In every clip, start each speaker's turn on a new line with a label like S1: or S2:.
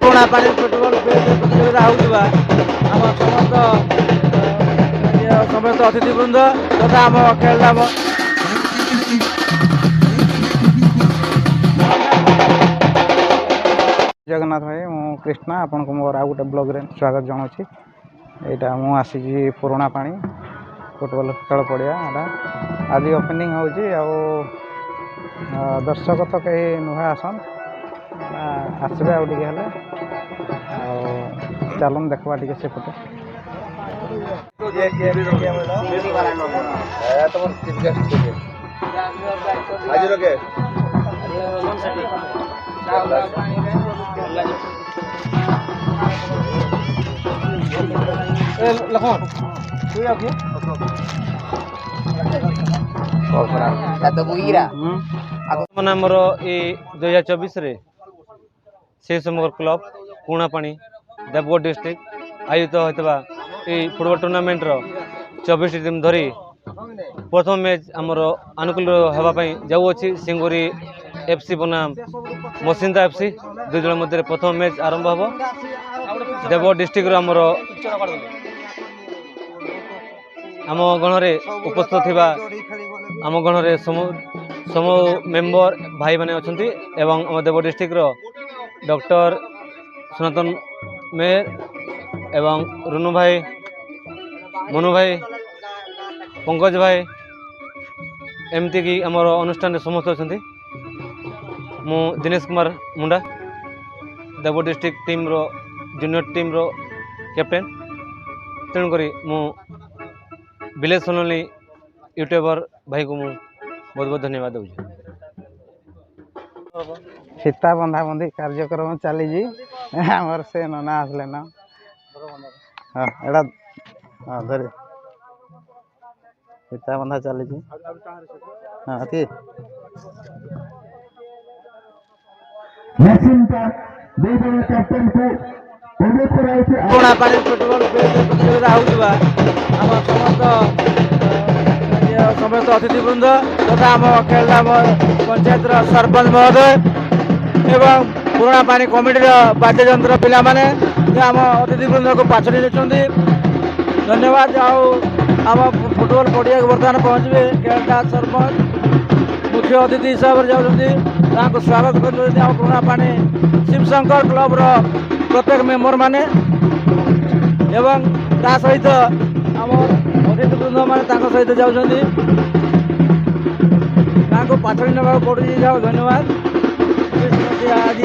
S1: पुराणा पानी फुटबल प्रतियोगिता होउतबा आम समस्त अतिथिवृंद तथा आम खेलना
S2: जगन्नाथ भाई मु कृष्णा आपन को मोर आ गोटे ब्लॉग रे स्वागत जनावछि। एटा मु आसी पुराणा पानी फुटबॉल खेल पड़िया एटा आज ओपनिंग होउछि आ दर्शक तो कहीं नुहा आसन आसबे आ टिके हेले चलन देखवा टिके से फुटे
S1: आमर ये 2024 से समग्र क्लब पुणा पानी देवगढ़ डिस्ट्रिक्ट आयोजित होता ये फुटबॉल टूर्नामेंट 24 टीम धरी प्रथम मैच आमर अनुकूल होगापाई जाऊँगी सिंगुरी एफसी बनाम मसिंदा एफसी दुई दल मध्य प्रथम मैच आरंभ हम देवगढ़ डिस्ट्रिक्ट आमर आम गण में उपस्थित थिबा आम गण में समूह मेंबर भाई माने अछंती एवं आम देवगढ़ डिस्ट्रिक्ट डॉक्टर सनातन मेयर एवं रुनु भाई मनु भाई पंकज भाई एमती की आमर अनुष्ठान समस्त अच्छा मु दिनेश कुमार मुंडा देवगढ़ डिस्ट्रिक्ट टीम रो जूनियर टीम रो कैप्टेन तेणुक मु विलेज सोनाली यूट्यूबर भाई को बहुत बहुत धन्यवाद दूँ।
S2: फीता बंधा बंधी कार्यक्रम चली आमर से नना आसले ना हाँ एटा हाँ धर फीता बंधा चली हाँ कि
S1: पुराणा पानी फुटबल प्रतियोगिता होउतबा आम समस्त अतिथिवृंद तथा आम खेलना पंचायत सरपंच महोदय एवं पुराणा पानी कमिटी बाद्ययंत्र पिला माने आम अतिथिवृंद को पाछड़ी देछंती धन्यवाद। आम फुटबॉल पड़िया बर्तमान पहुँचे खेलना सरपंच मुख्य अतिथि हिसाब से जाऊँगी स्वागत कर पुराणा पानी शिवशंकर क्लब प्रत्येक मेंबर माने एवं ता सहित आम अतिथिवृंद मैंने सहित जाऊँगी पाछड़ी ना पड़ू जाओ धन्यवाद। आज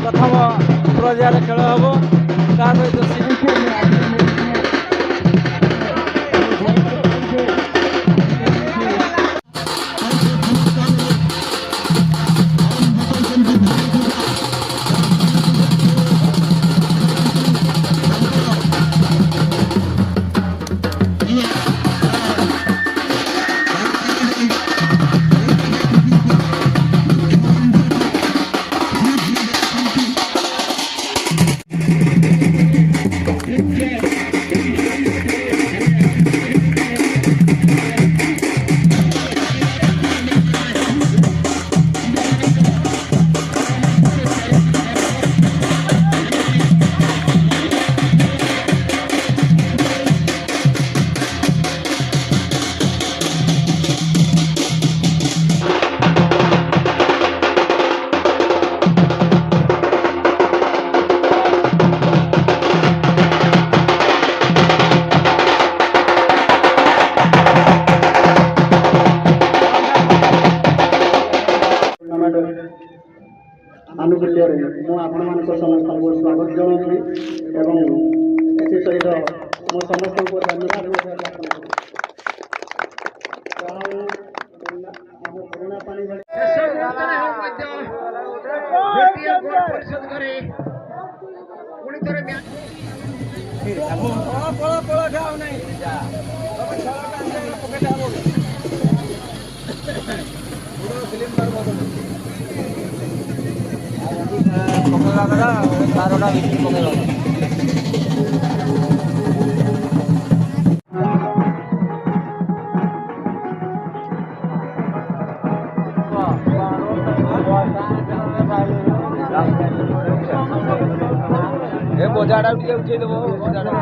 S1: प्रथम पर्यायर खेल हम ता सहित
S3: आनुकूल्य मुझे समस्त को स्वागत जनाऊँ एवं सहित मो समस्त को धन्यवाद पुराणा पानी
S1: बारटा विकेट पकड़ा ଗଜାଟା ଟିକେ ଉଠେଇଦେବ ଗଜାଟା